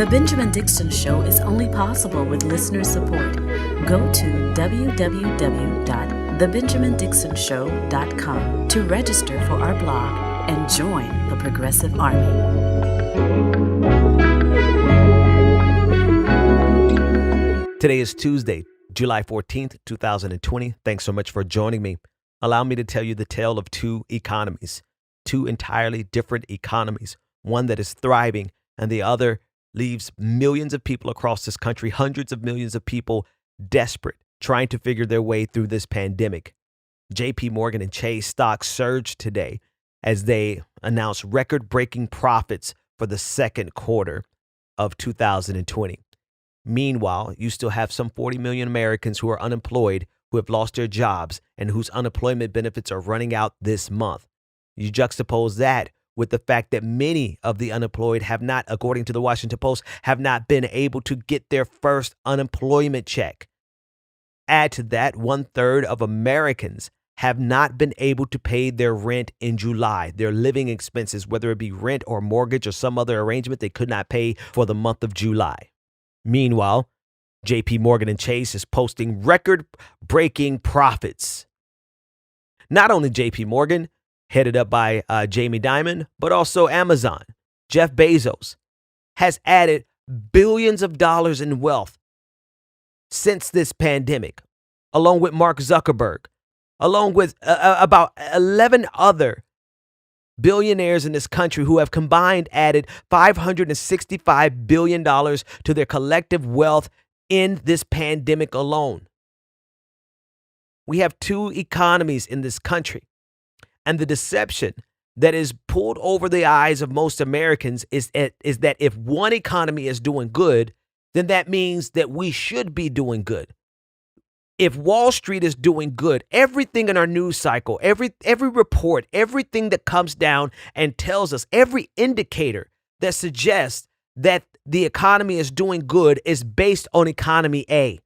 Benjamin Dixon Show is only possible with listener support. Go to www.thebenjamindixonshow.com to register for our blog and join the Progressive Army. Today is Tuesday, July 14th, 2020. Thanks so much for joining me. Allow me to tell you the tale of two economies, two entirely different economies, one that is thriving and the other leaves millions of people across this country, hundreds of millions of people desperate, trying to figure their way through this pandemic. JP Morgan and Chase stocks surged today as they announced record-breaking profits for the second quarter of 2020. Meanwhile, you still have some 40 million Americans who are unemployed, who have lost their jobs, and whose unemployment benefits are running out this month. You juxtapose that with the fact that many of the unemployed have not, according to the Washington Post, have not been able to get their first unemployment check. Add to that, 1/3 of Americans have not been able to pay their rent in July, their living expenses, whether it be rent or mortgage or some other arrangement they could not pay for the month of July. Meanwhile, JP Morgan and Chase is posting record-breaking profits. Not only JP Morgan, headed up by Jamie Dimon, but also Amazon. Jeff Bezos has added billions of dollars in wealth since this pandemic, along with Mark Zuckerberg, along with about 11 other billionaires in this country who have combined added $565 billion to their collective wealth in this pandemic alone. We have two economies in this country. And the deception that is pulled over the eyes of most Americans is that if one economy is doing good, then that means that we should be doing good. If Wall Street is doing good, everything in our news cycle, every report, everything that comes down and tells us, every indicator that suggests that the economy is doing good is based on economy A,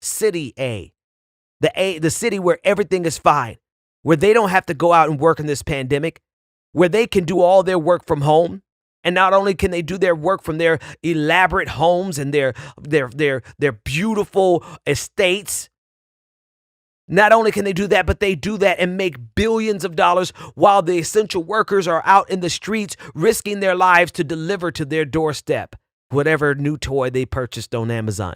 city A, the city where everything is fine, where they don't have to go out and work in this pandemic, where they can do all their work from home. And not only can they do their work from their elaborate homes and their beautiful estates, not only can they do that, but they do that and make billions of dollars while the essential workers are out in the streets risking their lives to deliver to their doorstep whatever new toy they purchased on Amazon.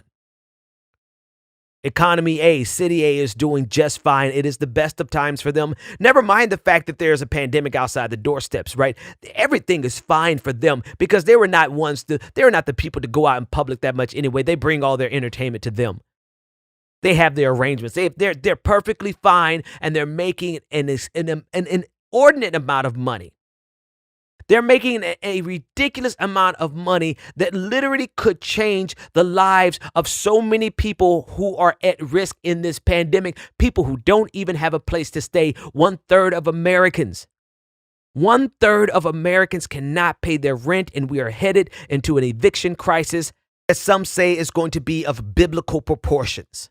Economy A, City A is doing just fine. It is the best of times for them. Never mind the fact that there's a pandemic outside the doorsteps, right? Everything is fine for them because they're not the people to go out in public that much anyway. They bring all their entertainment to them. They have their arrangements. They're perfectly fine, and they're making an inordinate amount of money. They're making a ridiculous amount of money that literally could change the lives of so many people who are at risk in this pandemic, people who don't even have a place to stay. 1/3 of Americans. 1/3 of Americans cannot pay their rent, and we are headed into an eviction crisis that some say is going to be of biblical proportions.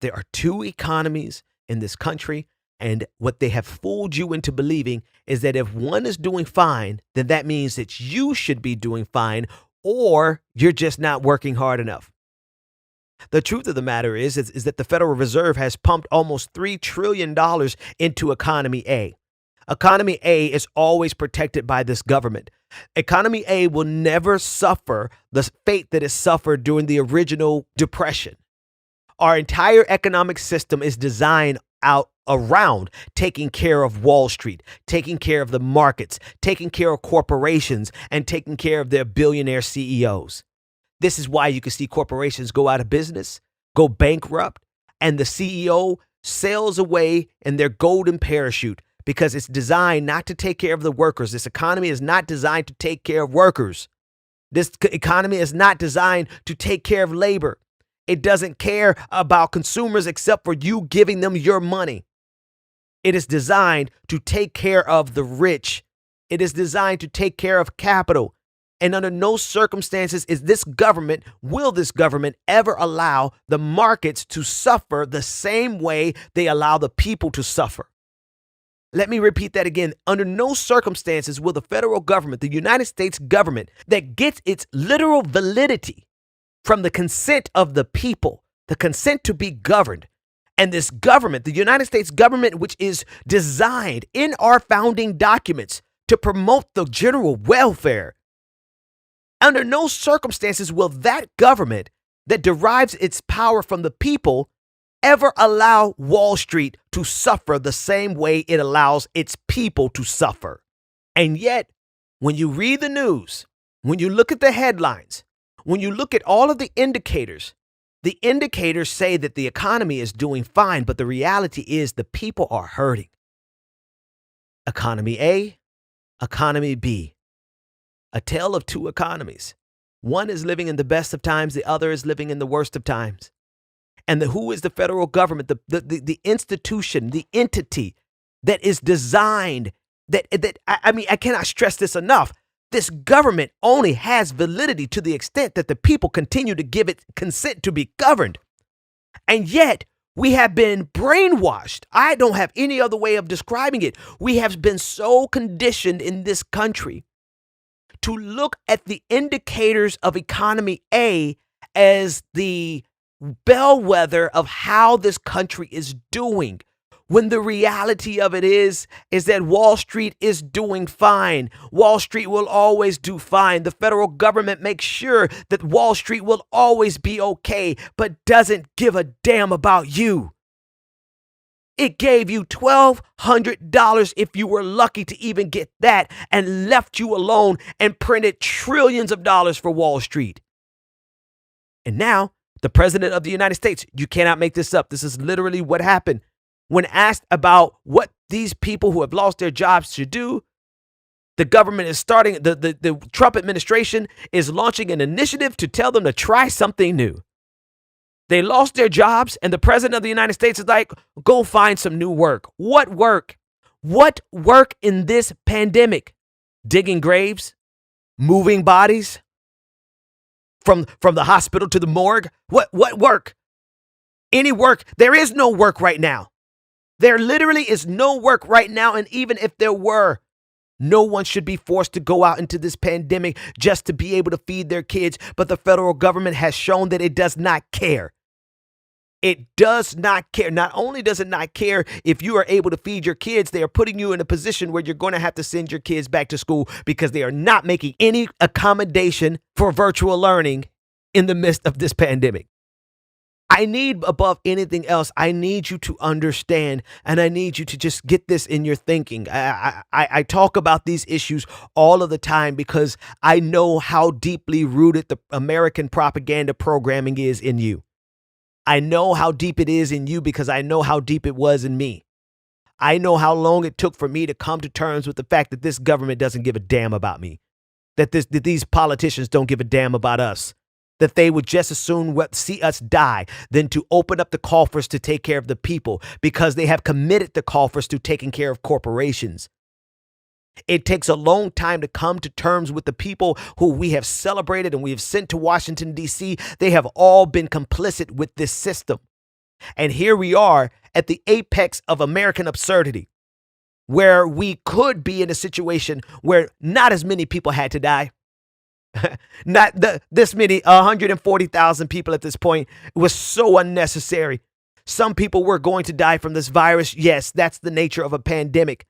There are two economies in this country. And what they have fooled you into believing is that if one is doing fine, then that means that you should be doing fine, or you're just not working hard enough. The truth of the matter is that the Federal Reserve has pumped almost $3 trillion into Economy A. Economy A is always protected by this government. Economy A will never suffer the fate that it suffered during the original Depression. Our entire economic system is designed out around taking care of Wall Street, taking care of the markets, taking care of corporations, and taking care of their billionaire CEOs. This is why you can see corporations go out of business, go bankrupt, and the CEO sails away in their golden parachute because it's designed not to take care of the workers. This economy is not designed to take care of workers. This economy is not designed to take care of labor. It doesn't care about consumers except for you giving them your money. It is designed to take care of the rich. It is designed to take care of capital. And under no circumstances will this government ever allow the markets to suffer the same way they allow the people to suffer. Let me repeat that again. Under no circumstances will the federal government, the United States government, that gets its literal validity from the consent of the people, the consent to be governed. And this government, the United States government, which is designed in our founding documents to promote the general welfare, under no circumstances will that government that derives its power from the people ever allow Wall Street to suffer the same way it allows its people to suffer. And yet, when you read the news, when you look at the headlines, when you look at all of the indicators say that the economy is doing fine, but the reality is the people are hurting. Economy A, economy B. A tale of two economies. One is living in the best of times, the other is living in the worst of times. And who is the federal government, the institution, the entity that is designed, I cannot stress this enough. This government only has validity to the extent that the people continue to give it consent to be governed. And yet, we have been brainwashed. I don't have any other way of describing it. We have been so conditioned in this country to look at the indicators of economy A as the bellwether of how this country is doing, when the reality of it is that Wall Street is doing fine. Wall Street will always do fine. The federal government makes sure that Wall Street will always be okay, but doesn't give a damn about you. It gave you $1,200 if you were lucky to even get that, and left you alone and printed trillions of dollars for Wall Street. And now, the president of the United States, you cannot make this up. This is literally what happened. When asked about what these people who have lost their jobs should do, the government is starting, the Trump administration is launching an initiative to tell them to try something new. They lost their jobs, and the president of the United States is like, go find some new work. What work? What work in this pandemic? Digging graves? Moving bodies? From the hospital to the morgue? What work? Any work? There is no work right now. There literally is no work right now. And even if there were, no one should be forced to go out into this pandemic just to be able to feed their kids. But the federal government has shown that it does not care. It does not care. Not only does it not care if you are able to feed your kids, they are putting you in a position where you're going to have to send your kids back to school because they are not making any accommodation for virtual learning in the midst of this pandemic. I need, above anything else, I need you to understand, and I need you to just get this in your thinking. I talk about these issues all of the time because I know how deeply rooted the American propaganda programming is in you. I know how deep it is in you because I know how deep it was in me. I know how long it took for me to come to terms with the fact that this government doesn't give a damn about me, that these politicians don't give a damn about us, that they would just as soon see us die than to open up the coffers to take care of the people because they have committed the coffers to taking care of corporations. It takes a long time to come to terms with the people who we have celebrated and we have sent to Washington, D.C. They have all been complicit with this system. And here we are at the apex of American absurdity, where we could be in a situation where not as many people had to die. Not this many, 140,000 people at this point. It was so unnecessary. Some people were going to die from this virus. Yes, that's the nature of a pandemic.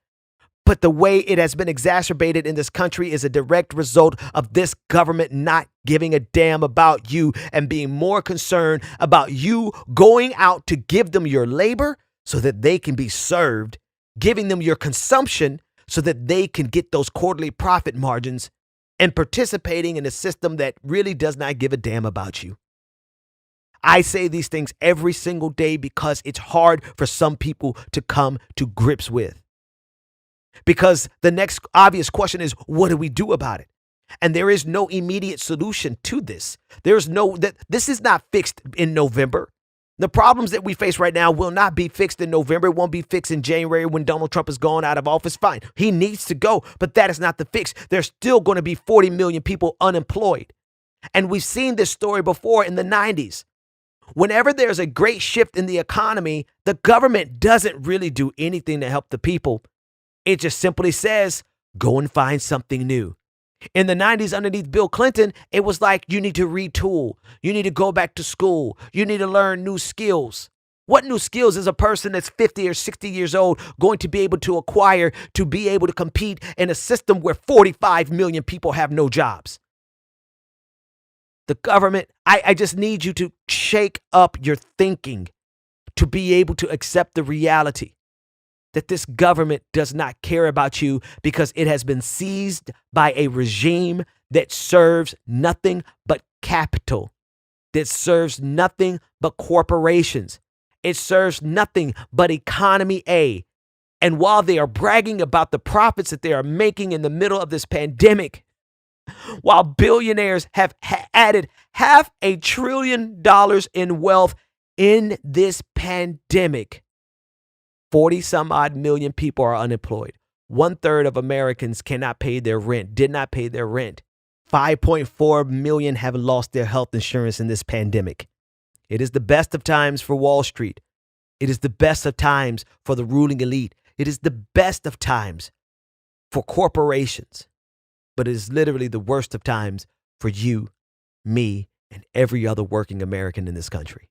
But the way it has been exacerbated in this country is a direct result of this government not giving a damn about you and being more concerned about you going out to give them your labor so that they can be served, giving them your consumption so that they can get those quarterly profit margins, and participating in a system that really does not give a damn about you. I say these things every single day because it's hard for some people to come to grips with. Because the next obvious question is, what do we do about it? And there is no immediate solution to this. This is not fixed in November. The problems that we face right now will not be fixed in November. It won't be fixed in January when Donald Trump is gone out of office. Fine. He needs to go, but that is not the fix. There's still going to be 40 million people unemployed. And we've seen this story before in the 90s. Whenever there's a great shift in the economy, the government doesn't really do anything to help the people. It just simply says, go and find something new. In the 90s, underneath Bill Clinton, it was like you need to retool. You need to go back to school. You need to learn new skills. What new skills is a person that's 50 or 60 years old going to be able to acquire to be able to compete in a system where 45 million people have no jobs? The government, I just need you to shake up your thinking to be able to accept the reality that this government does not care about you because it has been seized by a regime that serves nothing but capital, that serves nothing but corporations. It serves nothing but economy A. And while they are bragging about the profits that they are making in the middle of this pandemic, while billionaires have added $500 billion in wealth in this pandemic, 40 some odd million people are unemployed. 1/3 of Americans cannot pay their rent, did not pay their rent. 5.4 million have lost their health insurance in this pandemic. It is the best of times for Wall Street. It is the best of times for the ruling elite. It is the best of times for corporations. But it is literally the worst of times for you, me, and every other working American in this country.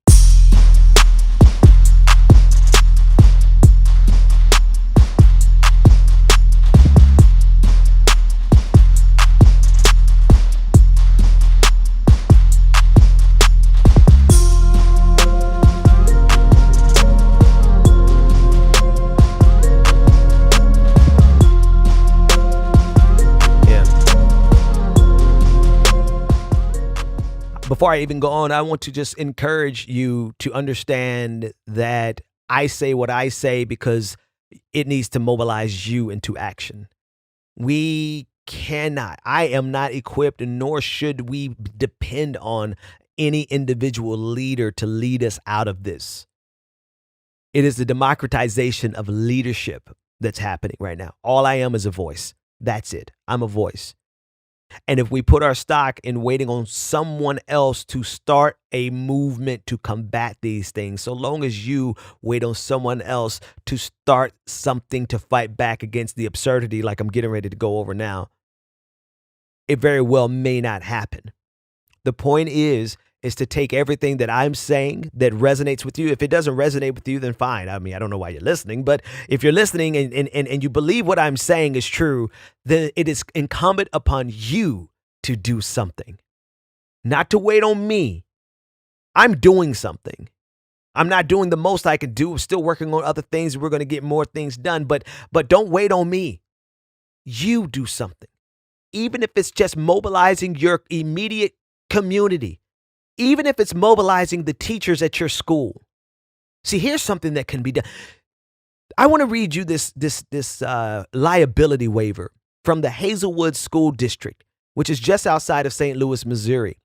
Before I even go on, I want to just encourage you to understand that I say what I say because it needs to mobilize you into action. We cannot, I am not equipped, nor should we depend on any individual leader to lead us out of this. It is the democratization of leadership that's happening right now. All I am is a voice. That's it. I'm a voice. And if we put our stock in waiting on someone else to start a movement to combat these things, so long as you wait on someone else to start something to fight back against the absurdity, like I'm getting ready to go over now, it very well may not happen. The point is to take everything that I'm saying that resonates with you. If it doesn't resonate with you, then fine. I mean, I don't know why you're listening, but if you're listening and you believe what I'm saying is true, then it is incumbent upon you to do something, not to wait on me. I'm doing something. I'm not doing the most I can do. I'm still working on other things. We're going to get more things done, but don't wait on me. You do something, even if it's just mobilizing your immediate community. Even if it's mobilizing the teachers at your school. See, here's something that can be done. I want to read you this liability waiver from the Hazelwood School District, which is just outside of St. Louis, Missouri.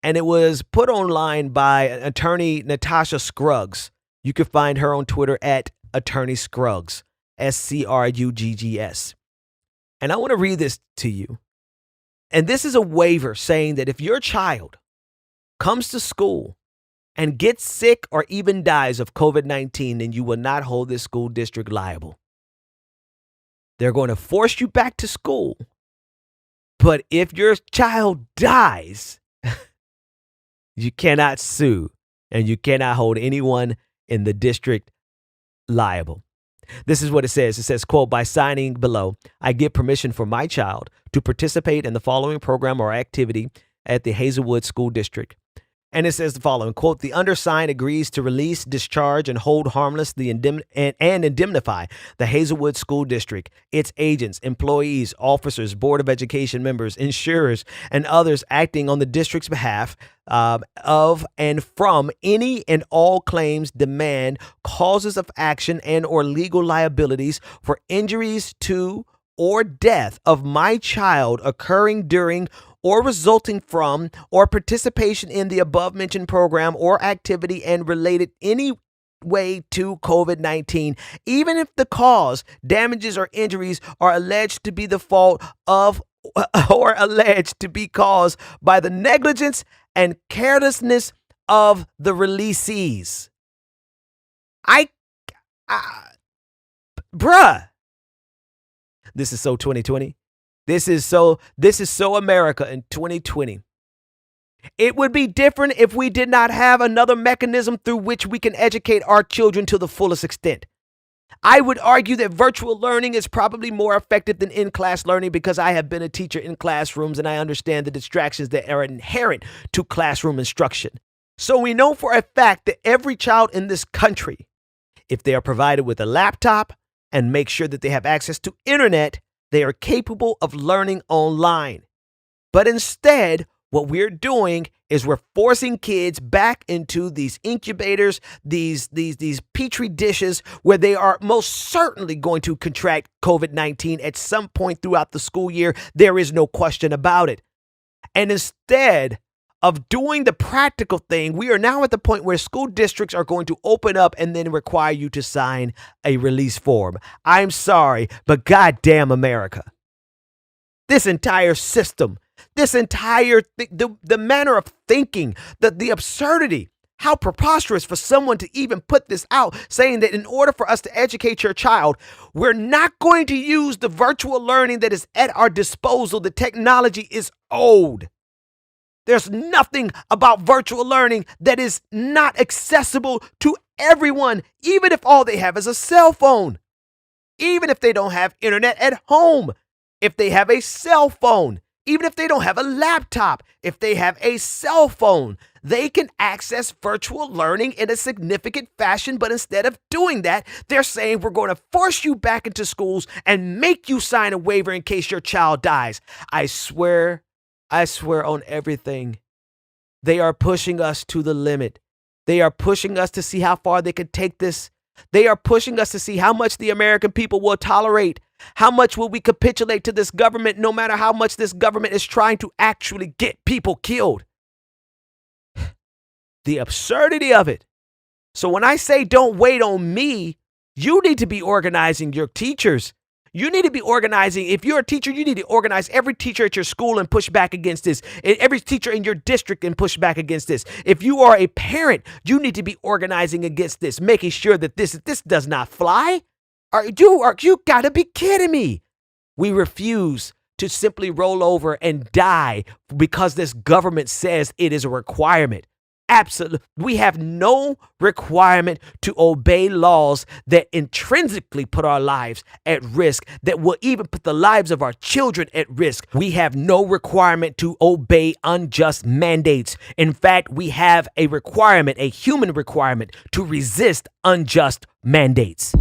And it was put online by attorney Natasha Scruggs. You can find her on Twitter at attorney Scruggs, Scruggs. And I want to read this to you. And this is a waiver saying that if your child comes to school and gets sick or even dies of COVID-19, then you will not hold this school district liable. They're going to force you back to school. But if your child dies, you cannot sue and you cannot hold anyone in the district liable. This is what it says. It says, quote, by signing below, I give permission for my child to participate in the following program or activity at the Hazelwood School District. And it says the following, quote, the undersigned agrees to release, discharge, and hold harmless and indemnify the Hazelwood School District, its agents, employees, officers, Board of Education members, insurers, and others acting on the district's behalf of and from any and all claims, demand, causes of action, and or legal liabilities for injuries to or death of my child occurring during or resulting from or participation in the above mentioned program or activity and related any way to COVID-19, even if the cause, damages, or injuries are alleged to be the fault of or alleged to be caused by the negligence and carelessness of the releasees. Bruh, This is so 2020. This is so America in 2020. It would be different if we did not have another mechanism through which we can educate our children to the fullest extent. I would argue that virtual learning is probably more effective than in-class learning because I have been a teacher in classrooms and I understand the distractions that are inherent to classroom instruction. So we know for a fact that every child in this country, if they are provided with a laptop and make sure that they have access to internet, they are capable of learning online. But instead, what we're doing is we're forcing kids back into these incubators, these petri dishes where they are most certainly going to contract COVID-19 at some point throughout the school year. There is no question about it. And instead of doing the practical thing, we are now at the point where school districts are going to open up and then require you to sign a release form. I'm sorry, but goddamn America. This entire system, this entire the manner of thinking, the absurdity, how preposterous for someone to even put this out, saying that in order for us to educate your child, we're not going to use the virtual learning that is at our disposal. The technology is old. There's nothing about virtual learning that is not accessible to everyone, even if all they have is a cell phone, even if they don't have internet at home. If they have a cell phone, even if they don't have a laptop, if they have a cell phone, they can access virtual learning in a significant fashion. But instead of doing that, they're saying we're going to force you back into schools and make you sign a waiver in case your child dies. I swear on everything. They are pushing us to the limit. They are pushing us to see how far they can take this. They are pushing us to see how much the American people will tolerate. How much will we capitulate to this government, no matter how much this government is trying to actually get people killed? The absurdity of it. So when I say don't wait on me, you need to be organizing your teachers. You need to be organizing. If you're a teacher, you need to organize every teacher at your school and push back against this. Every teacher in your district and push back against this. If you are a parent, you need to be organizing against this, making sure that this does not fly. You gotta be kidding me. We refuse to simply roll over and die because this government says it is a requirement. Absolutely. We have no requirement to obey laws that intrinsically put our lives at risk, that will even put the lives of our children at risk. We have no requirement to obey unjust mandates. In fact, we have a requirement, a human requirement, to resist unjust mandates.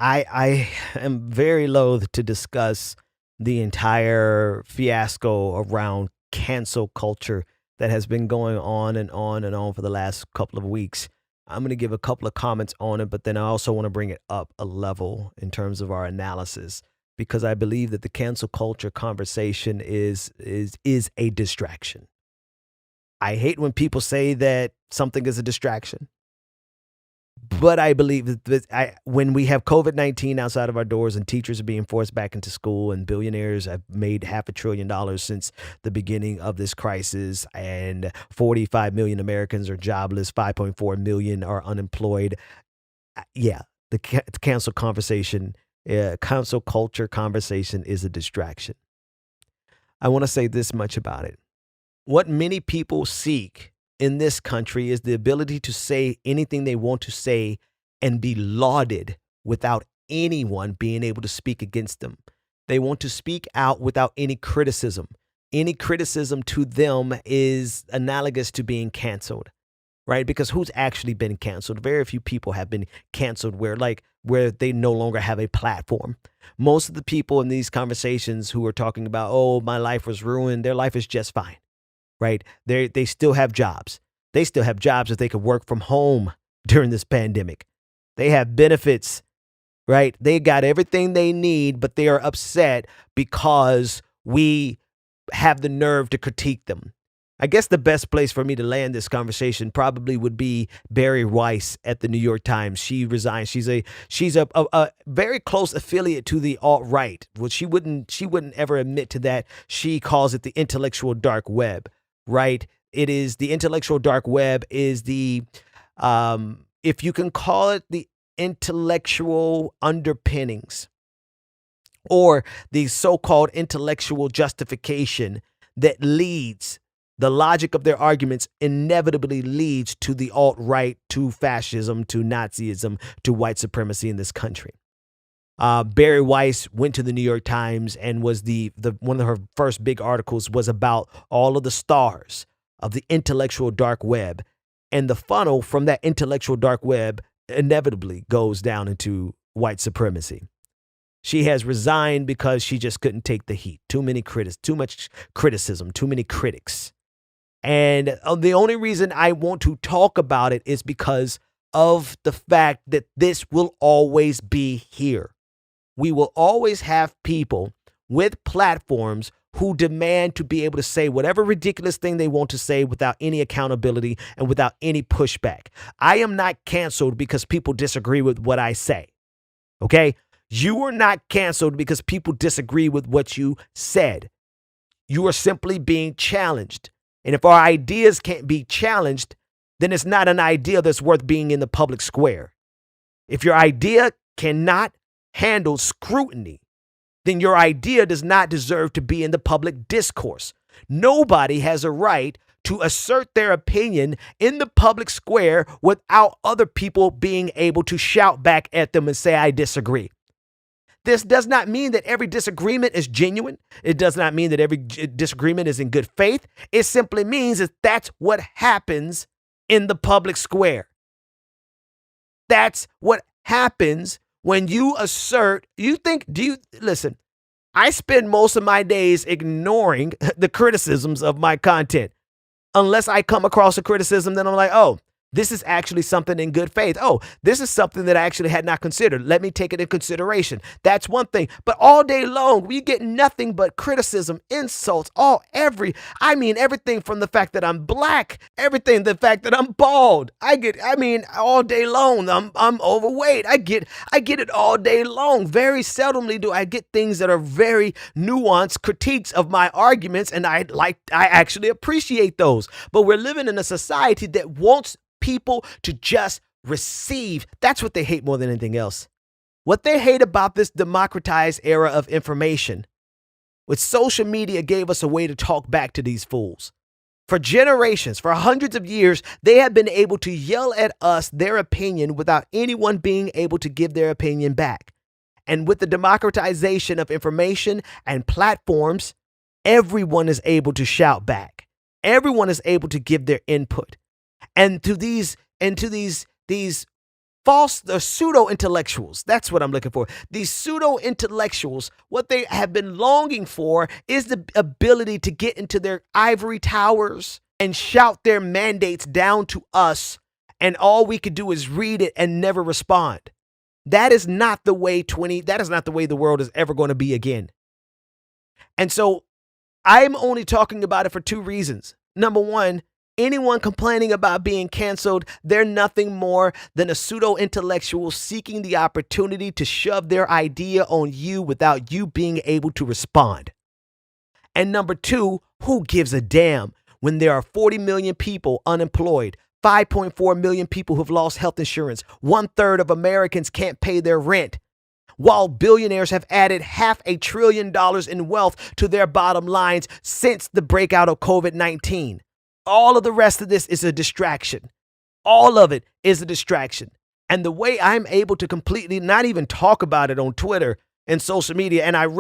I am very loath to discuss the entire fiasco around cancel culture that has been going on and on and on for the last couple of weeks. I'm going to give a couple of comments on it, but then I also want to bring it up a level in terms of our analysis, because I believe that the cancel culture conversation is a distraction. I hate when people say that something is a distraction. But I believe that when we have COVID-19 outside of our doors and teachers are being forced back into school and billionaires have made $500 billion since the beginning of this crisis, and 45 million Americans are jobless, 5.4 million are unemployed. Yeah, the cancel culture conversation is a distraction. I want to say this much about it. What many people seek in this country is the ability to say anything they want to say and be lauded without anyone being able to speak against them. They want to speak out without any criticism. Any criticism to them is analogous to being canceled, right? Because who's actually been canceled? Very few people have been canceled where they no longer have a platform. Most of the people in these conversations who are talking about, oh, my life was ruined, their life is just fine. Right? They still have jobs. They still have jobs that they could work from home during this pandemic. They have benefits, right? They got everything they need, but they are upset because we have the nerve to critique them. I guess the best place for me to land this conversation probably would be Barry Weiss at the New York Times. She resigned. She's a very close affiliate to the alt-right. Well, she wouldn't ever admit to that. She calls it the intellectual dark web, right? It is the intellectual dark web is the if you can call it the intellectual underpinnings or the so-called intellectual justification that leads the logic of their arguments inevitably leads to the alt-right, to fascism, to Nazism, to white supremacy in this country. Barry Weiss went to the New York Times and was the one of her first big articles was about all of the stars of the intellectual dark web. And the funnel from that intellectual dark web inevitably goes down into white supremacy. She has resigned because she just couldn't take the heat. Too much criticism, too many critics. And the only reason I want to talk about it is because of the fact that this will always be here. We will always have people with platforms who demand to be able to say whatever ridiculous thing they want to say without any accountability and without any pushback. I am not canceled because people disagree with what I say. Okay? You are not canceled because people disagree with what you said. You are simply being challenged. And if our ideas can't be challenged, then it's not an idea that's worth being in the public square. If your idea cannot handle scrutiny, then your idea does not deserve to be in the public discourse. Nobody has a right to assert their opinion in the public square without other people being able to shout back at them and say, I disagree. This does not mean that every disagreement is genuine. It does not mean that every disagreement is in good faith. It simply means that that's what happens in the public square. That's what happens when you assert, listen, I spend most of my days ignoring the criticisms of my content. Unless I come across a criticism, then I'm like, oh, this is actually something in good faith. Oh, this is something that I actually had not considered. Let me take it in consideration. That's one thing. But all day long, we get nothing but criticism, insults, everything from the fact that I'm black, everything, the fact that I'm bald. All day long, I'm overweight. I get it all day long. Very seldomly do I get things that are very nuanced critiques of my arguments, and I actually appreciate those. But we're living in a society that wants people to just receive. That's what they hate more than anything else. What they hate about this democratized era of information, with social media gave us a way to talk back to these fools. For generations, for hundreds of years, they have been able to yell at us their opinion without anyone being able to give their opinion back. And with the democratization of information and platforms, everyone is able to shout back. Everyone is able to give their input. And to these false, the pseudo-intellectuals, that's what I'm looking for. These pseudo-intellectuals, what they have been longing for is the ability to get into their ivory towers and shout their mandates down to us, and all we could do is read it and never respond. That is not the way the world is ever going to be again. And so I'm only talking about it for two reasons. Number one, anyone complaining about being canceled, they're nothing more than a pseudo-intellectual seeking the opportunity to shove their idea on you without you being able to respond. And number two, who gives a damn when there are 40 million people unemployed, 5.4 million people who've lost health insurance, 1/3 of Americans can't pay their rent, while billionaires have added $500 billion in wealth to their bottom lines since the breakout of COVID-19. All of the rest of this is a distraction. All of it is a distraction. And the way I'm able to completely not even talk about it on Twitter and social media, and I'm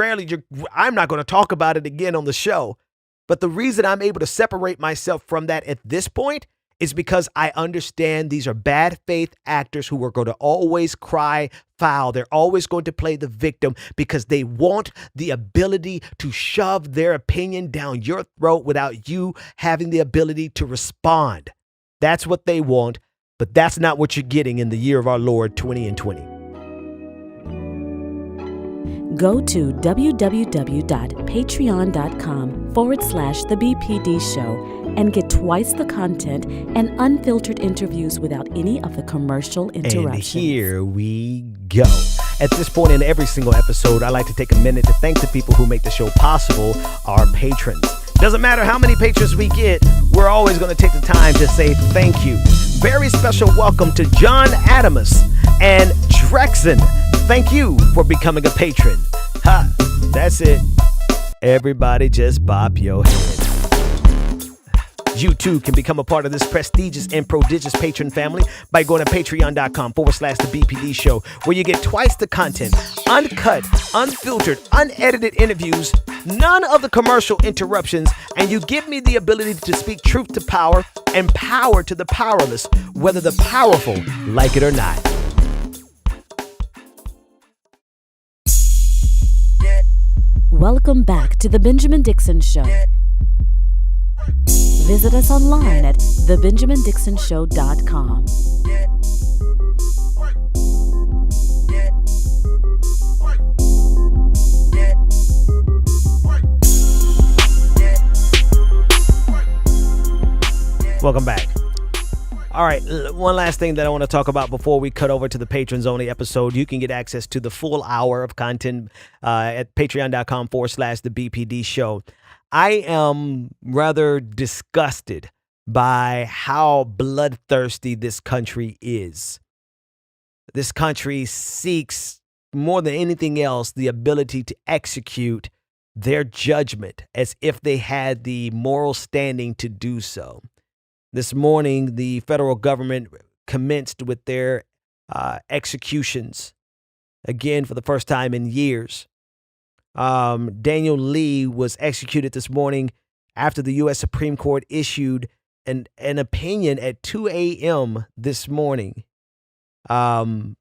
not going to talk about it again on the show. But the reason I'm able to separate myself from that at this point is because I understand these are bad faith actors who are going to always cry foul. They're always going to play the victim because they want the ability to shove their opinion down your throat without you having the ability to respond. That's what they want, but that's not what you're getting in the year of our Lord 2020. Go to www.patreon.com/The BPD Show and get twice the content and unfiltered interviews without any of the commercial interruptions. And here we go. At this point in every single episode, I like to take a minute to thank the people who make the show possible, our patrons. Doesn't matter how many patrons we get, we're always going to take the time to say thank you. Very special welcome to John Adamus and Drexen. Thank you for becoming a patron. Ha, that's it. Everybody just bop your head. You too can become a part of this prestigious and prodigious patron family by going to patreon.com/the BPD show, where you get twice the content, uncut, unfiltered, unedited interviews, none of the commercial interruptions, and you give me the ability to speak truth to power and power to the powerless, whether the powerful like it or not. Welcome back to The Benjamin Dixon Show. Visit us online at thebenjamindixonshow.com. Welcome back. All right, one last thing that I want to talk about before we cut over to the patrons only episode. You can get access to the full hour of content at patreon.com/the BPD show. I am rather disgusted by how bloodthirsty this country is. This country seeks, more than anything else, the ability to execute their judgment as if they had the moral standing to do so. This morning, the federal government commenced with their executions, again, for the first time in years. Daniel Lee was executed this morning after the U.S. Supreme Court issued an opinion at 2 a.m. this morning,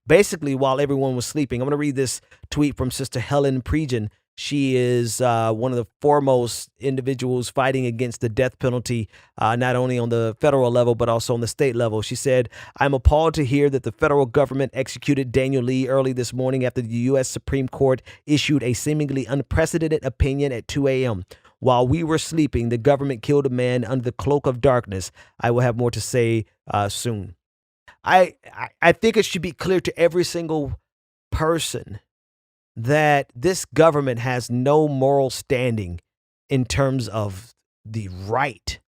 basically while everyone was sleeping. I'm going to read this tweet from Sister Helen Prejean. She is one of the foremost individuals fighting against the death penalty, not only on the federal level, but also on the state level. She said, "I'm appalled to hear that the federal government executed Daniel Lee early this morning after the U.S. Supreme Court issued a seemingly unprecedented opinion at 2 a.m. While we were sleeping, the government killed a man under the cloak of darkness. I will have more to say soon." I think it should be clear to every single person that this government has no moral standing in terms of the right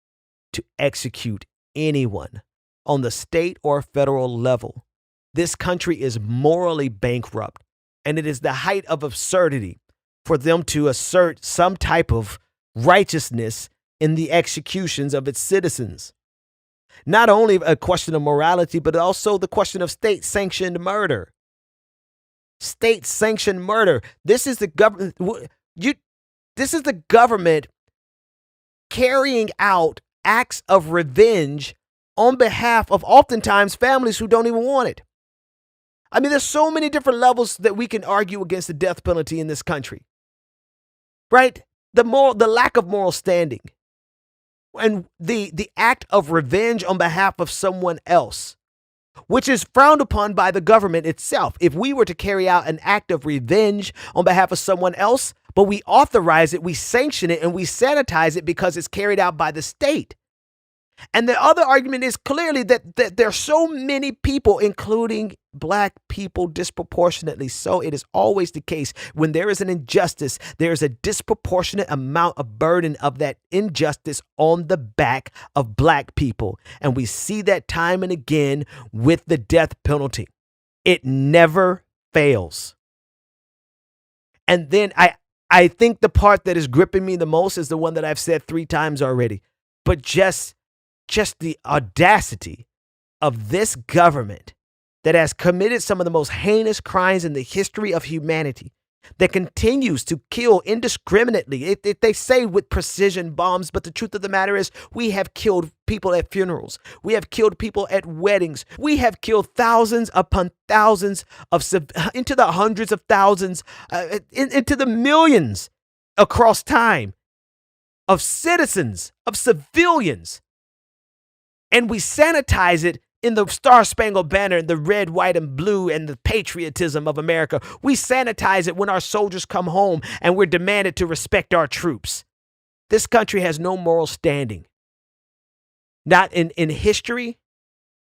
to execute anyone on the state or federal level. This country is morally bankrupt, and it is the height of absurdity for them to assert some type of righteousness in the executions of its citizens. Not only a question of morality, but also the question of state-sanctioned murder. State-sanctioned murder. This is the government. This is the government carrying out acts of revenge on behalf of oftentimes families who don't even want it. I mean, there's so many different levels that we can argue against the death penalty in this country, right? The lack of moral standing, and the act of revenge on behalf of someone else, which is frowned upon by the government itself. If we were to carry out an act of revenge on behalf of someone else, but we authorize it, we sanction it, and we sanitize it because it's carried out by the state. And the other argument is clearly that there are so many people, including Black people, disproportionately so. It is always the case when there is an injustice, there is a disproportionate amount of burden of that injustice on the back of Black people. And we see that time and again with the death penalty. It never fails. And then I think the part that is gripping me the most is the one that I've said 3 times already, but just the audacity of this government that has committed some of the most heinous crimes in the history of humanity, that continues to kill indiscriminately. They say with precision bombs, but the truth of the matter is we have killed people at funerals. We have killed people at weddings. We have killed thousands upon thousands into the hundreds of thousands, into the millions across time of citizens, of civilians. And we sanitize it in the Star-Spangled Banner, the red, white, and blue, and the patriotism of America. We sanitize it when our soldiers come home and we're demanded to respect our troops. This country has no moral standing. not in history.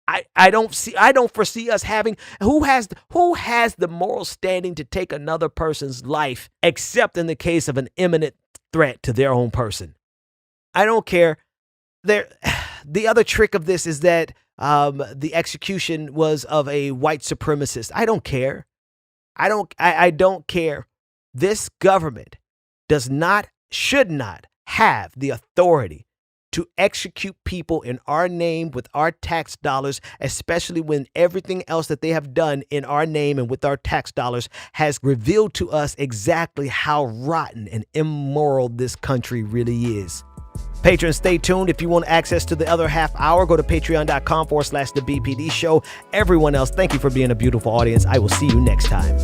I don't foresee us having who has the moral standing to take another person's life except in the case of an imminent threat to their own person. I don't care. The other trick of this is that the execution was of a white supremacist. I don't care. I don't care. This government should not have the authority to execute people in our name with our tax dollars, especially when everything else that they have done in our name and with our tax dollars has revealed to us exactly how rotten and immoral this country really is. Patrons, stay tuned. If you want access to the other half hour, go to patreon.com/The BPD Show. Everyone else, thank you for being a beautiful audience. I will see you next time.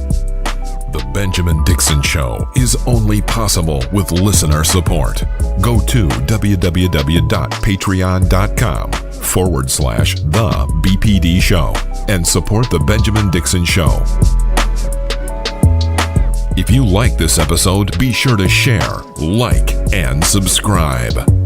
The Benjamin Dixon Show is only possible with listener support. Go to www.patreon.com/The BPD Show and support The Benjamin Dixon Show. If you like this episode, be sure to share, like, and subscribe.